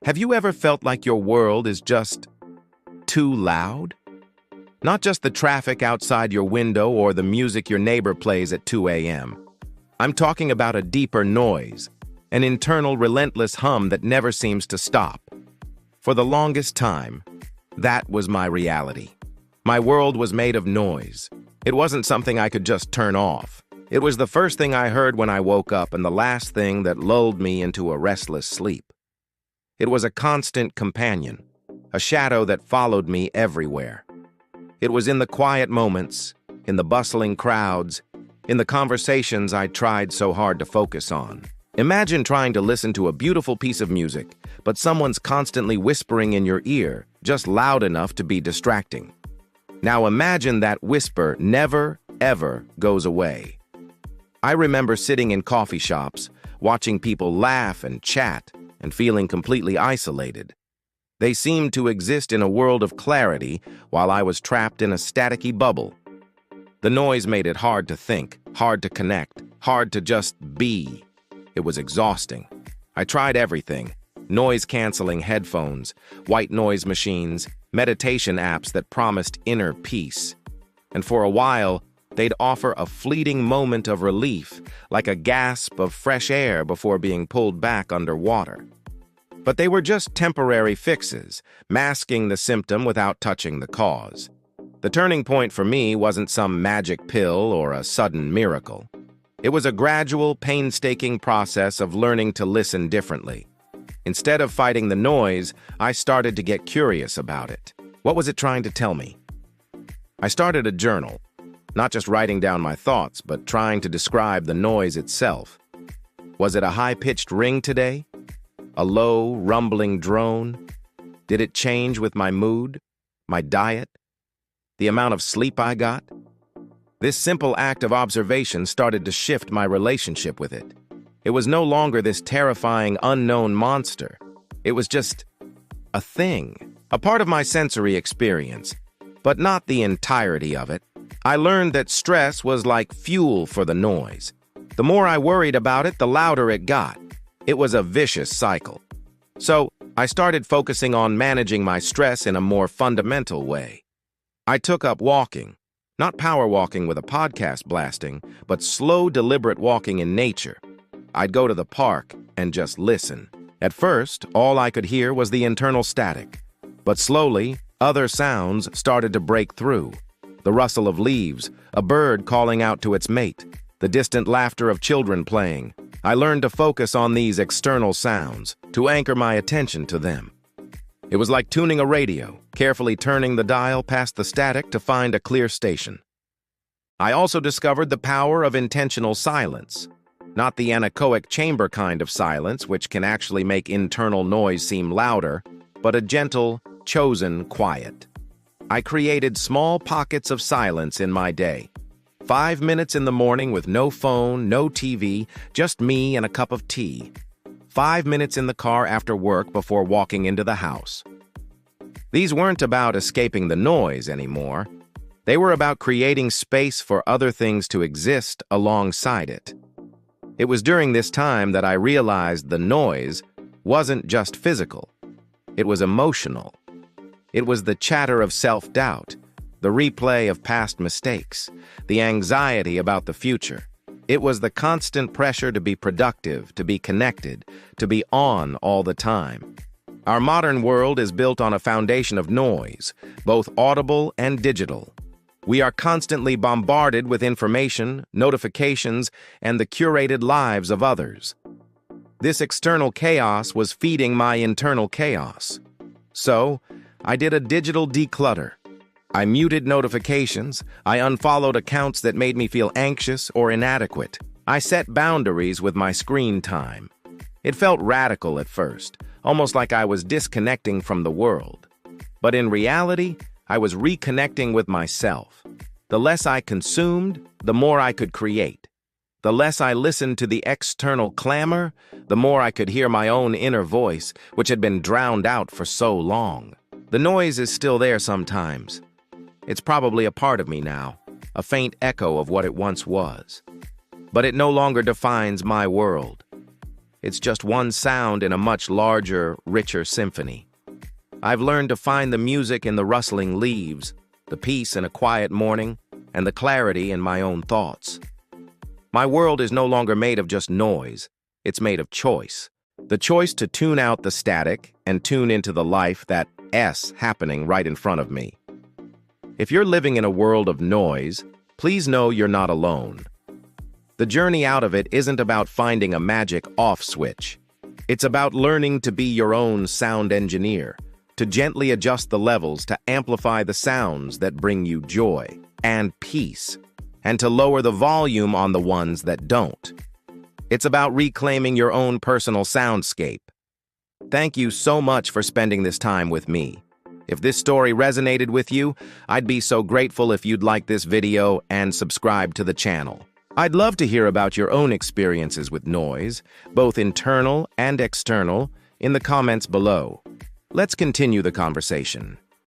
Have you ever felt like your world is just too loud? Not just the traffic outside your window or the music your neighbor plays at 2 a.m. I'm talking about a deeper noise, an internal relentless hum that never seems to stop. For the longest time, that was my reality. My world was made of noise. It wasn't something I could just turn off. It was the first thing I heard when I woke up and the last thing that lulled me into a restless sleep. It was a constant companion, a shadow that followed me everywhere. It was in the quiet moments, in the bustling crowds, in the conversations I tried so hard to focus on. Imagine trying to listen to a beautiful piece of music, but someone's constantly whispering in your ear, just loud enough to be distracting. Now imagine that whisper never, ever goes away. I remember sitting in coffee shops, watching people laugh and chat, and feeling completely isolated. They seemed to exist in a world of clarity while I was trapped in a staticky bubble. The noise made it hard to think, hard to connect, hard to just be. It was exhausting. I tried everything: noise-canceling headphones, white noise machines, meditation apps that promised inner peace. And for a while, they'd offer a fleeting moment of relief, like a gasp of fresh air before being pulled back underwater. But they were just temporary fixes, masking the symptom without touching the cause. The turning point for me wasn't some magic pill or a sudden miracle. It was a gradual, painstaking process of learning to listen differently. Instead of fighting the noise, I started to get curious about it. What was it trying to tell me? I started a journal. Not just writing down my thoughts, but trying to describe the noise itself. Was it a high-pitched ring today? A low, rumbling drone? Did it change with my mood? My diet? The amount of sleep I got? This simple act of observation started to shift my relationship with it. It was no longer this terrifying, unknown monster. It was just a thing, a part of my sensory experience, but not the entirety of it. I learned that stress was like fuel for the noise. The more I worried about it, the louder it got. It was a vicious cycle. So I started focusing on managing my stress in a more fundamental way. I took up walking, not power walking with a podcast blasting, but slow, deliberate walking in nature. I'd go to the park and just listen. At first, all I could hear was the internal static. But slowly, other sounds started to break through. The rustle of leaves, a bird calling out to its mate, the distant laughter of children playing. I learned to focus on these external sounds, to anchor my attention to them. It was like tuning a radio, carefully turning the dial past the static to find a clear station. I also discovered the power of intentional silence. Not the anechoic chamber kind of silence, which can actually make internal noise seem louder, but a gentle, chosen quiet. I created small pockets of silence in my day. 5 minutes in the morning with no phone, no TV, just me and a cup of tea. 5 minutes in the car after work before walking into the house. These weren't about escaping the noise anymore. They were about creating space for other things to exist alongside it. It was during this time that I realized the noise wasn't just physical. It was emotional. It was the chatter of self-doubt, the replay of past mistakes, the anxiety about the future. It was the constant pressure to be productive, to be connected, to be on all the time. Our modern world is built on a foundation of noise, both audible and digital. We are constantly bombarded with information, notifications, and the curated lives of others. This external chaos was feeding my internal chaos. So, I did a digital declutter. I muted notifications. I unfollowed accounts that made me feel anxious or inadequate. I set boundaries with my screen time. It felt radical at first, almost like I was disconnecting from the world. But in reality, I was reconnecting with myself. The less I consumed, the more I could create. The less I listened to the external clamor, the more I could hear my own inner voice, which had been drowned out for so long. The noise is still there sometimes. It's probably a part of me now, a faint echo of what it once was. But it no longer defines my world. It's just one sound in a much larger, richer symphony. I've learned to find the music in the rustling leaves, the peace in a quiet morning, and the clarity in my own thoughts. My world is no longer made of just noise. It's made of choice. The choice to tune out the static and tune into the life that's happening right in front of me. If you're living in a world of noise, please know you're not alone. The journey out of it isn't about finding a magic off switch. It's about learning to be your own sound engineer, to gently adjust the levels to amplify the sounds that bring you joy and peace, and to lower the volume on the ones that don't. It's about reclaiming your own personal soundscape. Thank you so much for spending this time with me. If this story resonated with you, I'd be so grateful if you'd like this video and subscribe to the channel. I'd love to hear about your own experiences with noise, both internal and external, in the comments below. Let's continue the conversation.